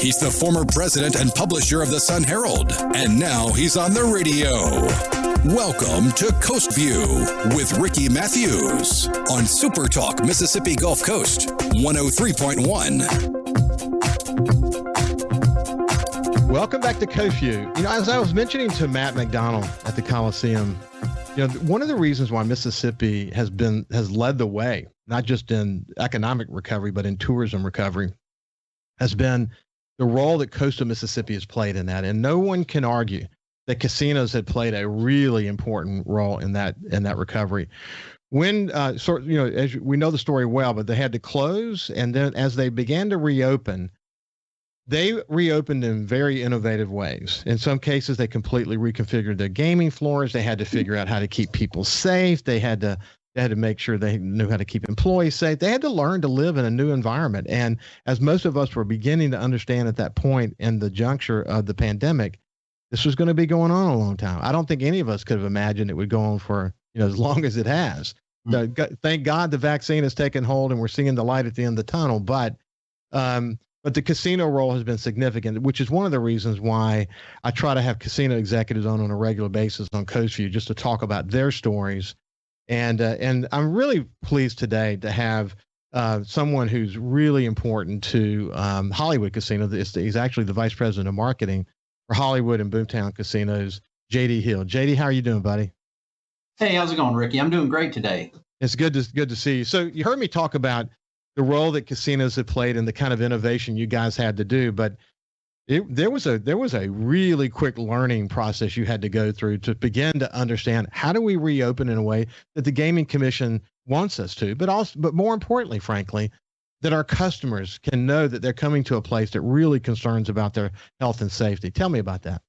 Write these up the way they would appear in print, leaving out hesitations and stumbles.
He's the former president and publisher of the Sun Herald, and now he's on the radio. Welcome to Coast Vue with Ricky Mathews on SuperTalk Mississippi Gulf Coast 103.1. Welcome back to Coast Vue. As I was mentioning to Matt McDonald at the Coliseum, one of the reasons why Mississippi has led the way, not just in economic recovery, but in tourism recovery, has been the role that coastal Mississippi has played in that. And no one can argue that casinos had played a really important role in that recovery. When, as we know the story well, but they had to close, and then as they began to reopen, they reopened in very innovative ways. In some cases, they completely reconfigured their gaming floors. They had to figure out how to keep people safe. They had to make sure they knew how to keep employees safe. They had to learn to live in a new environment. And as most of us were beginning to understand at that point in the juncture of the pandemic, this was going to be going on a long time. I don't think any of us could have imagined it would go on for as long as it has. Thank God the vaccine has taken hold and we're seeing the light at the end of the tunnel. But the casino role has been significant, which is one of the reasons why I try to have casino executives on a regular basis on Coast Vue just to talk about their stories. And I'm really pleased today to have someone who's really important to Hollywood Casino. He's actually the vice president of marketing for Hollywood and Boomtown casinos, JD Hill. JD, how are you doing, buddy? Hey, how's it going, Ricky? I'm doing great today. It's good to see you. So you heard me talk about the role that casinos have played and the kind of innovation you guys had to do, but there was a really quick learning process you had to go through to begin to understand how do we reopen in a way that the Gaming Commission wants us to, but more importantly, frankly, that our customers can know that they're coming to a place that really concerns about their health and safety. Tell me about that.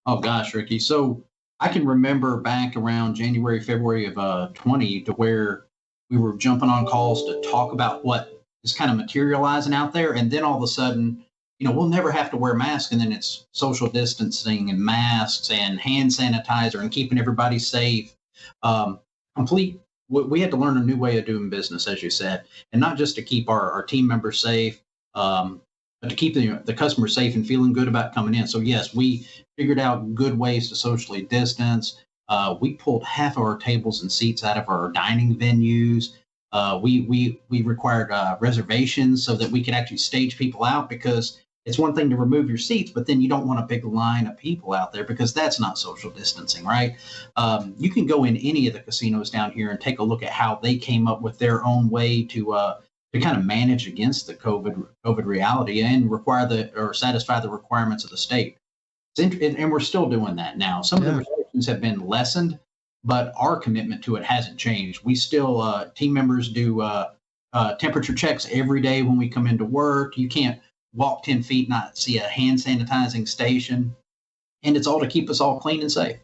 Oh gosh, Ricky. So I can remember back around January, February of 20 to where we were jumping on calls to talk about what is kind of materializing out there. And then all of a sudden, we'll never have to wear masks. And then it's social distancing and masks and hand sanitizer and keeping everybody safe. We had to learn a new way of doing business, as you said, and not just to keep our team members safe, but to keep the customer safe and feeling good about coming in. So yes, we figured out good ways to socially distance. We pulled half of our tables and seats out of our dining venues. We required reservations so that we could actually stage people out, because it's one thing to remove your seats, but then you don't want a big line of people out there because that's not social distancing, right? You can go in any of the casinos down here and take a look at how they came up with their own way to kind of manage against the COVID reality and satisfy the requirements of the state. And we're still doing that now. Some of the restrictions have been lessened, but our commitment to it hasn't changed. We still, team members do temperature checks every day when we come into work. You can't walk 10 feet, not see a hand sanitizing station. And it's all to keep us all clean and safe.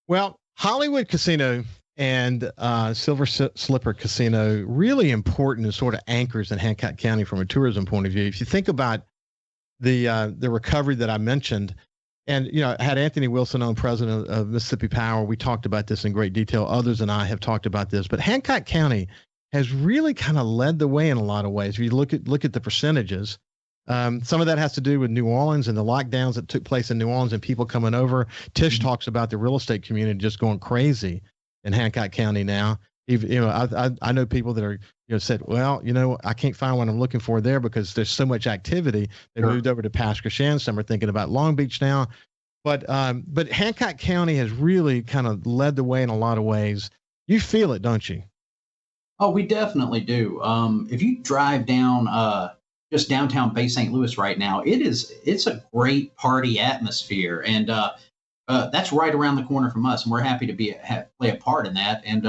Well, Hollywood Casino and Silver Slipper Casino, really important as sort of anchors in Hancock County from a tourism point of view. If you think about the recovery that I mentioned, and I had Anthony Wilson on, president of Mississippi Power. We talked about this in great detail. Others and I have talked about this, but Hancock County has really kind of led the way in a lot of ways. If you look at the percentages, some of that has to do with New Orleans and the lockdowns that took place in New Orleans and people coming over. Tish talks about the real estate community just going crazy in Hancock County now. I know people that are said, well, I can't find what I'm looking for there because there's so much activity. They moved over to Pasquarchan. Some are thinking about Long Beach now, but Hancock County has really kind of led the way in a lot of ways. You feel it, don't you? Oh, we definitely do. If you drive down just downtown Bay St. Louis right now, it's a great party atmosphere, and that's right around the corner from us, and we're happy to play a part in that. And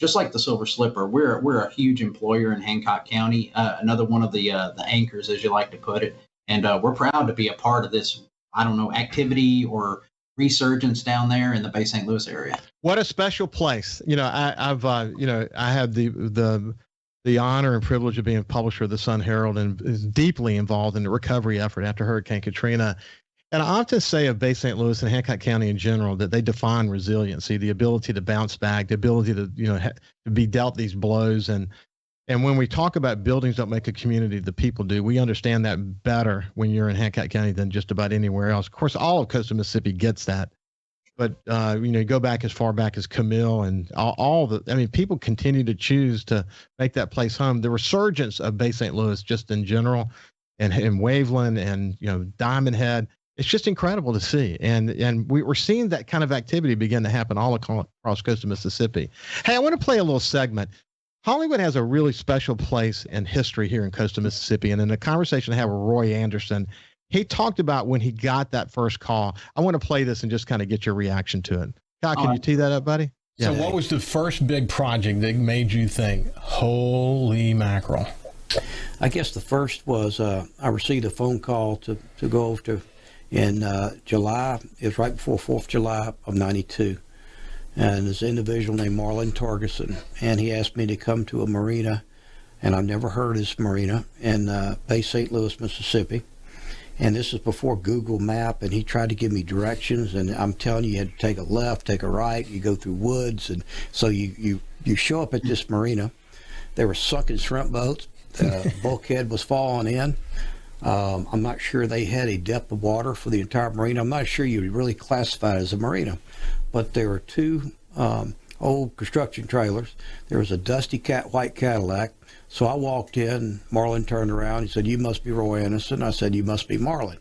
just like the Silver Slipper, we're a huge employer in Hancock County, another one of the anchors, as you like to put it, and we're proud to be a part of this, activity or resurgence down there in the Bay St. Louis area. What a special place. I have the honor and privilege of being a publisher of the Sun Herald and is deeply involved in the recovery effort after Hurricane Katrina. And I often say of Bay St. Louis and Hancock County in general that they define resiliency, the ability to bounce back, the ability to, to be dealt these blows. And And when we talk about buildings don't make a community, the people do. We understand that better when you're in Hancock County than just about anywhere else. Of course, all of coastal Mississippi gets that. But, you go back as far back as Camille and people continue to choose to make that place home. The resurgence of Bay St. Louis just in general and Waveland and, Diamond Head, it's just incredible to see. And we're seeing that kind of activity begin to happen all across coastal Mississippi. Hey, I want to play a little segment. Hollywood has a really special place in history here in coastal Mississippi. And in a conversation I had with Roy Anderson, he talked about when he got that first call. I want to play this and just kind of get your reaction to it. Kyle, can you tee that up, buddy? So what was the first big project that made you think, holy mackerel? I guess the first was I received a phone call to go over to in July. It was right before 4th of July of 92. And this individual named Marlon Torgerson, and he asked me to come to a marina, and I've never heard of this marina, in Bay St. Louis, Mississippi. And this is before Google Map, and he tried to give me directions, and I'm telling you had to take a left, take a right, you go through woods, and so you show up at this marina. There were sunken shrimp boats. The bulkhead was falling in. I'm not sure they had a depth of water for the entire marina. I'm not sure you would really classify it as a marina, but there were two old construction trailers. There was a dusty white Cadillac. So I walked in, Marlon turned around, he said, "You must be Roy Anderson." I said, "You must be Marlon."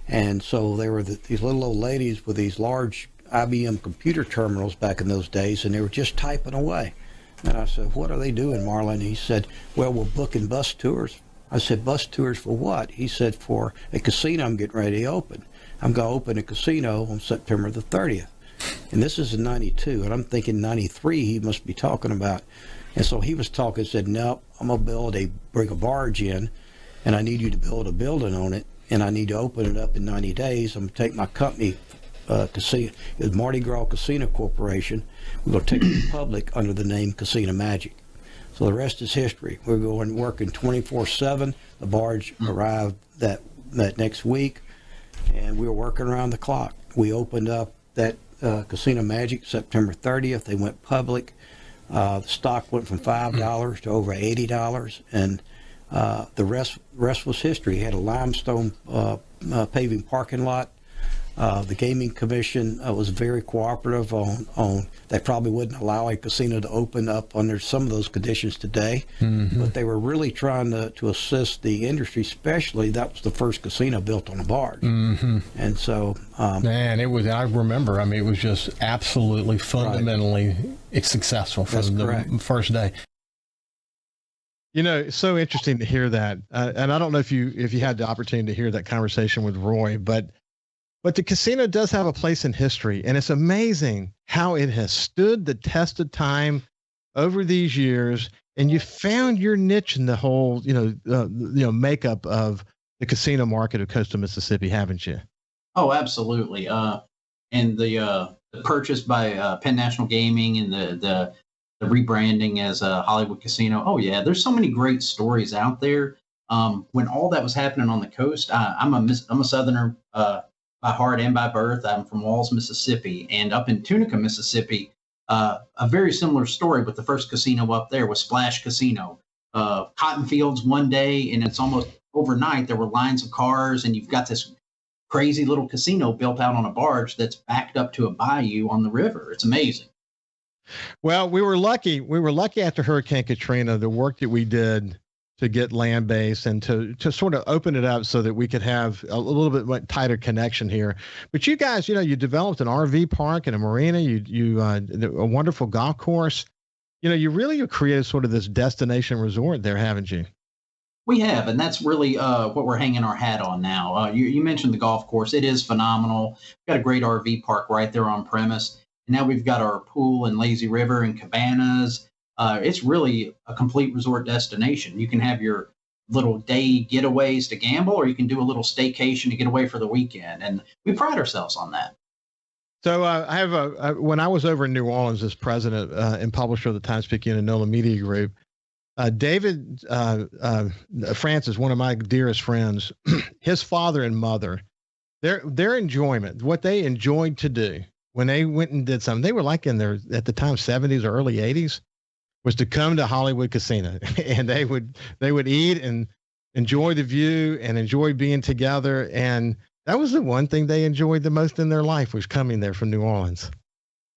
And so there were these little old ladies with these large IBM computer terminals back in those days, and they were just typing away. And I said, "What are they doing, Marlon?" And he said, "Well, we're booking bus tours." I said, "Bus tours for what?" He said, "For a casino I'm getting ready to open. I'm going to open a casino on September the 30th. And this is in 92, and I'm thinking 93 he must be talking about. And so he was talking, said, "No, I'm going to bring a barge in, and I need you to build a building on it, and I need to open it up in 90 days. I'm going to take my company, casino, it's Mardi Gras Casino Corporation. We're going to take it public under the name Casino Magic." So the rest is history. We're going working 24/7. The barge arrived that next week, and we were working around the clock. We opened up that Casino Magic September 30th. They went public. The stock went from $5 to over $80, and the rest was history. He had a limestone paving parking lot. The Gaming Commission was very cooperative on they probably wouldn't allow a casino to open up under some of those conditions today, but they were really trying to assist the industry, especially that was the first casino built on a barge. And so man, it was, I remember, it was just absolutely fundamentally successful from the first day. It's so interesting to hear that, and I don't know if you had the opportunity to hear that conversation with Roy, but the casino does have a place in history, and it's amazing how it has stood the test of time over these years. And you found your niche in the whole, makeup of the casino market of coastal Mississippi, haven't you? Oh, absolutely. And the purchase by Penn National Gaming and the rebranding as a Hollywood Casino. Oh yeah, there's so many great stories out there. When all that was happening on the coast, I'm a Southerner. By heart and by birth. I'm from Walls, Mississippi, and up in Tunica, Mississippi, a very similar story with the first casino up there was Splash Casino. Cotton fields one day, and it's almost overnight. There were lines of cars, and you've got this crazy little casino built out on a barge that's backed up to a bayou on the river. It's amazing. Well, we were lucky. We were lucky after Hurricane Katrina, the work that we did to get land base and to sort of open it up so that we could have a little bit tighter connection here. But you guys, you developed an RV park and a marina, a wonderful golf course. You really have created sort of this destination resort there, haven't you? We have, and that's really what we're hanging our hat on now. You mentioned the golf course. It is phenomenal. We've got a great RV park right there on premise. And now we've got our pool and lazy river and cabanas. It's really a complete resort destination. You can have your little day getaways to gamble, or you can do a little staycation to get away for the weekend. And we pride ourselves on that. So I have when I was over in New Orleans as president and publisher of the Times-Picayune and NOLA Media Group, David Francis, one of my dearest friends, his father and mother, their enjoyment, what they enjoyed to do when they went and did something, they were like in their, at the time, 70s or early 80s. was to come to Hollywood Casino, and they would eat and enjoy the view and enjoy being together. And that was the one thing they enjoyed the most in their life, was coming there from New Orleans.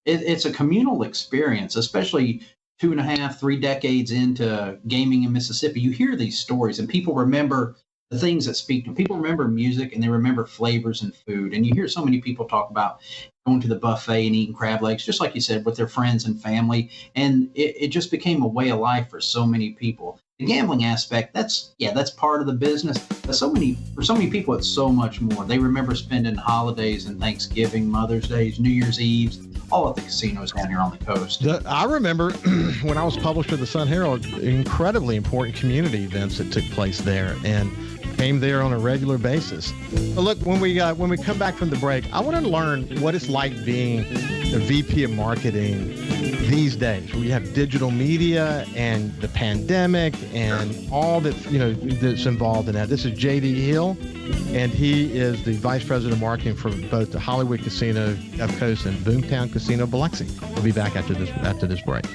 It's a communal experience, especially 2.5, 3 decades into gaming in Mississippi. You hear these stories, and people remember the things that speak to them. People remember music, and they remember flavors and food. And you hear so many people talk about going to the buffet and eating crab legs, just like you said, with their friends and family. And it just became a way of life for so many people. The gambling aspect, that's part of the business. But for so many people, it's so much more. They remember spending holidays and Thanksgiving, Mother's Days, New Year's Eves, all at the casinos down here on the coast. I remember when I was publisher of the Sun Herald, incredibly important community events that took place there, and came there on a regular basis. But look, when we come back from the break, I want to learn what it's like being the VP of marketing these days. We have digital media and the pandemic and all that, that's involved in that. This is JD Hill, and he is the Vice President of Marketing for both the Hollywood Casino Gulf Coast and Boomtown Casino Biloxi. We'll be back after this break.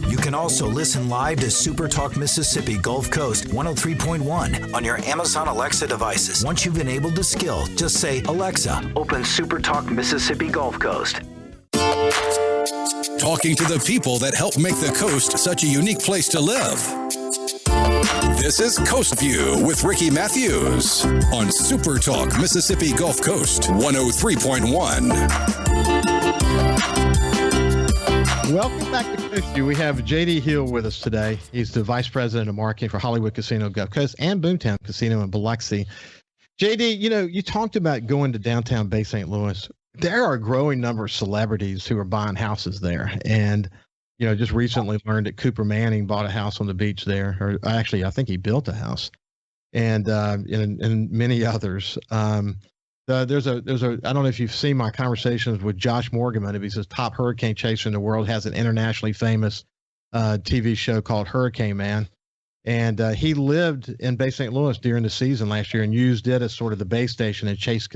You can also listen live to SuperTalk Mississippi Gulf Coast 103.1 on your Amazon Alexa devices. Once you've enabled the skill, just say, "Alexa, open SuperTalk Mississippi Gulf Coast." Talking to the people that help make the coast such a unique place to live. This is Coast View with Ricky Mathews on SuperTalk Mississippi Gulf Coast 103.1. Welcome back to Coast View. We have JD Hill with us today. He's the Vice President of Marketing for Hollywood Casino Gulf Coast and Boomtown Casino in Biloxi. JD, you talked about going to downtown Bay St. Louis. There are a growing number of celebrities who are buying houses there. And, just recently learned that Cooper Manning bought a house on the beach there. Or actually, I think he built a house. And many others. There's a I don't know if you've seen my conversations with Josh Morgan. He's the top hurricane chaser in the world, has an internationally famous TV show called Hurricane Man. And he lived in Bay St. Louis during the season last year and used it as sort of the base station and chase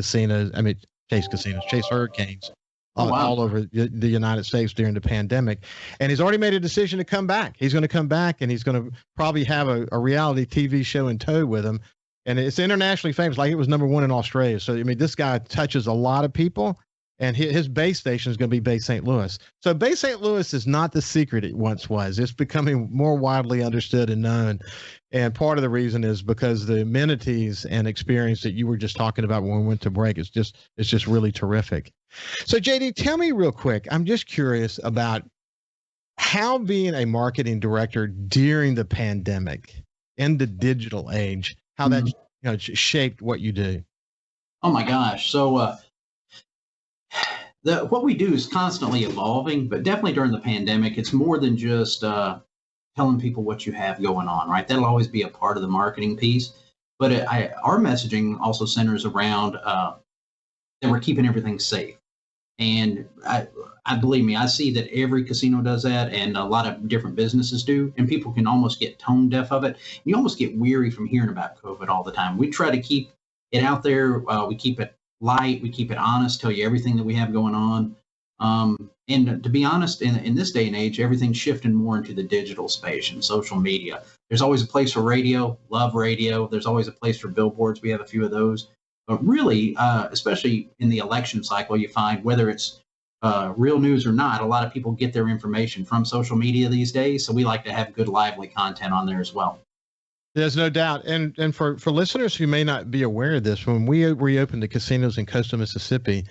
hurricanes all over the United States during the pandemic. And he's already made a decision to come back. He's going to come back, and he's going to probably have a reality TV show in tow with him. And it's internationally famous, like it was #1 in Australia. So, this guy touches a lot of people, and his base station is going to be Bay St. Louis. So Bay St. Louis is not the secret it once was. It's becoming more widely understood and known. And part of the reason is because the amenities and experience that you were just talking about when we went to break, it's just really terrific. So JD, tell me real quick, I'm just curious about how being a marketing director during the pandemic in the digital age, how that shaped what you do. Oh my gosh. So what we do is constantly evolving, but definitely during the pandemic, it's more than just telling people what you have going on, right? That'll always be a part of the marketing piece. But our messaging also centers around that we're keeping everything safe. And I believe me, I see that every casino does that, and a lot of different businesses do, and people can almost get tone deaf of it. You almost get weary from hearing about COVID all the time. We try to keep it out there. We keep it light. We keep it honest, tell you everything that we have going on. And to be honest, in this day and age, everything's shifting more into the digital space and social media. There's always a place for radio, love radio. There's always a place for billboards. We have a few of those. But really, especially in the election cycle, you find whether it's real news or not, a lot of people get their information from social media these days. So we like to have good, lively content on there as well. There's no doubt. And for listeners who may not be aware of this, when we reopened the casinos in coastal Mississippi,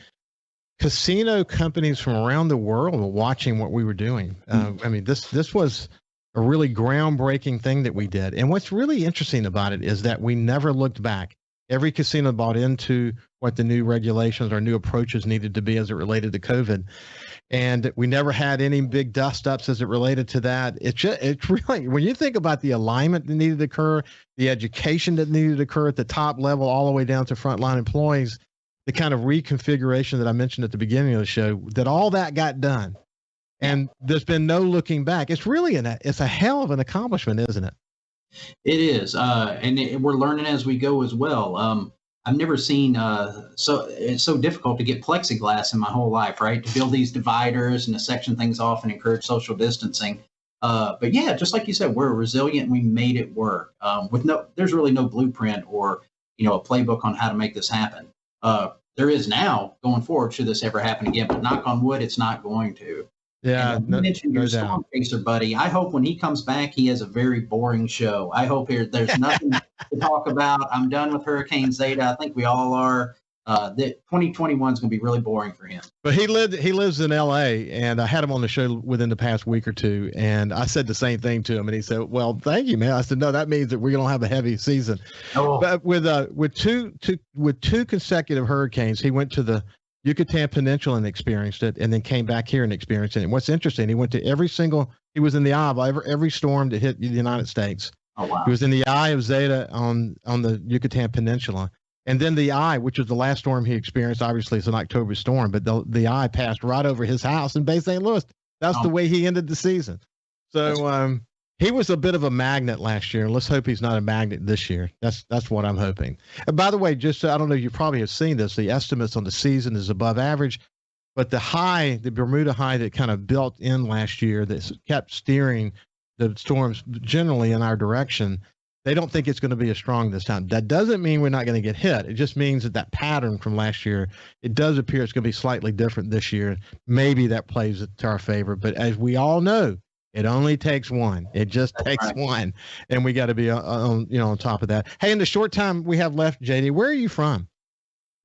casino companies from around the world were watching what we were doing. This was a really groundbreaking thing that we did. And what's really interesting about it is that we never looked back. Every casino bought into what the new regulations or new approaches needed to be as it related to COVID. And we never had any big dust ups as it related to that. It's really, when you think about the alignment that needed to occur, the education that needed to occur at the top level, all the way down to frontline employees, the kind of reconfiguration that I mentioned at the beginning of the show, that all that got done. And there's been no looking back. It's really it's a hell of an accomplishment, isn't it? It is. And we're learning as we go as well. I've never seen so it's so difficult to get plexiglass in my whole life, right? To build these dividers and to section things off and encourage social distancing. But yeah, just like you said, we're resilient and we made it work. There's really no blueprint or a playbook on how to make this happen. There is now going forward, should this ever happen again, but knock on wood, it's not going to. Yeah, you mentioned your storm chaser buddy. I hope when he comes back, he has a very boring show. I hope there's nothing to talk about. I'm done with Hurricane Zeta. I think we all are. That 2021 is going to be really boring for him. But he lives in L.A. and I had him on the show within the past week or two, and I said the same thing to him, and he said, "Well, thank you, man." I said, "No, that means that we're going to have a heavy season." Oh. But with two consecutive hurricanes, he went to the Yucatan Peninsula and experienced it, and then came back here and experienced it. And what's interesting, he went to he was in the eye of every storm that hit the United States. Oh, wow. He was in the eye of Zeta on the Yucatan Peninsula. And then the eye, which was the last storm he experienced, obviously it's an October storm, but the eye passed right over his house in Bay St. Louis. That's the way he ended the season. So he was a bit of a magnet last year. Let's hope he's not a magnet this year. That's what I'm hoping. And by the way, just I don't know, you probably have seen this. The estimates on the season is above average, but the Bermuda high that kind of built in last year that kept steering the storms generally in our direction, they don't think it's going to be as strong this time. That doesn't mean we're not going to get hit. It just means that pattern from last year, it does appear it's going to be slightly different this year. Maybe that plays to our favor. But as we all know, it only takes one. It just takes one. And we got to be on top of that. Hey, in the short time we have left, JD, where are you from?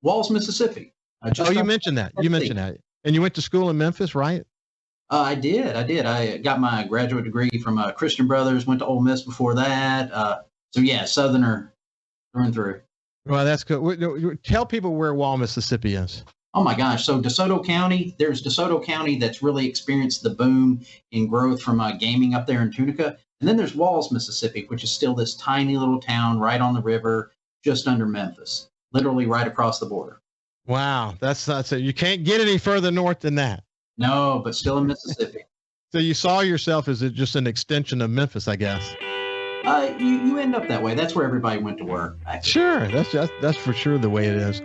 Walls, Mississippi. You mentioned that. And you went to school in Memphis, right? I did. I got my graduate degree from Christian Brothers, went to Ole Miss before that. So yeah, Southerner through and through. Well, that's good. Tell people where Wall, Mississippi is. Oh my gosh. So DeSoto County, there's DeSoto County that's really experienced the boom in growth from gaming up there in Tunica. And then there's Walls, Mississippi, which is still this tiny little town right on the river, just under Memphis, literally right across the border. Wow. That's it. You can't get any further north than that. No, but still in Mississippi. So you saw yourself as just an extension of Memphis, I guess. You end up that way. That's where everybody went to work. Sure, that's for sure the way it is.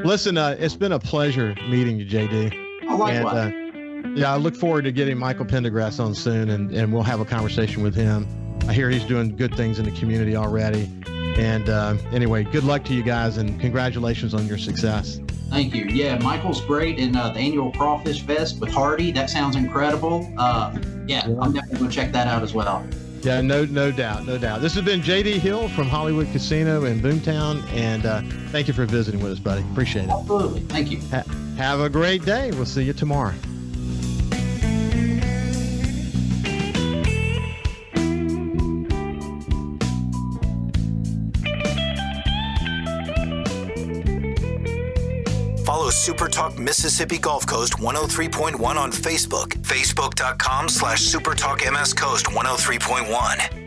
Listen, it's been a pleasure meeting you, JD. Oh, likewise. And, I look forward to getting Michael Pendergrass on soon, and we'll have a conversation with him. I hear he's doing good things in the community already. And anyway, good luck to you guys, and congratulations on your success. Thank you. Yeah, Michael's great in the annual Crawfish Fest with Hardy. That sounds incredible. I'm definitely going to check that out as well. Yeah, no doubt. This has been JD Hill from Hollywood Casino in Boomtown, and thank you for visiting with us, buddy. Appreciate it. Absolutely. Thank you. Have a great day. We'll see you tomorrow. Follow SuperTalk Mississippi Gulf Coast 103.1 on Facebook. Facebook.com/SuperTalk MS Coast 103.1.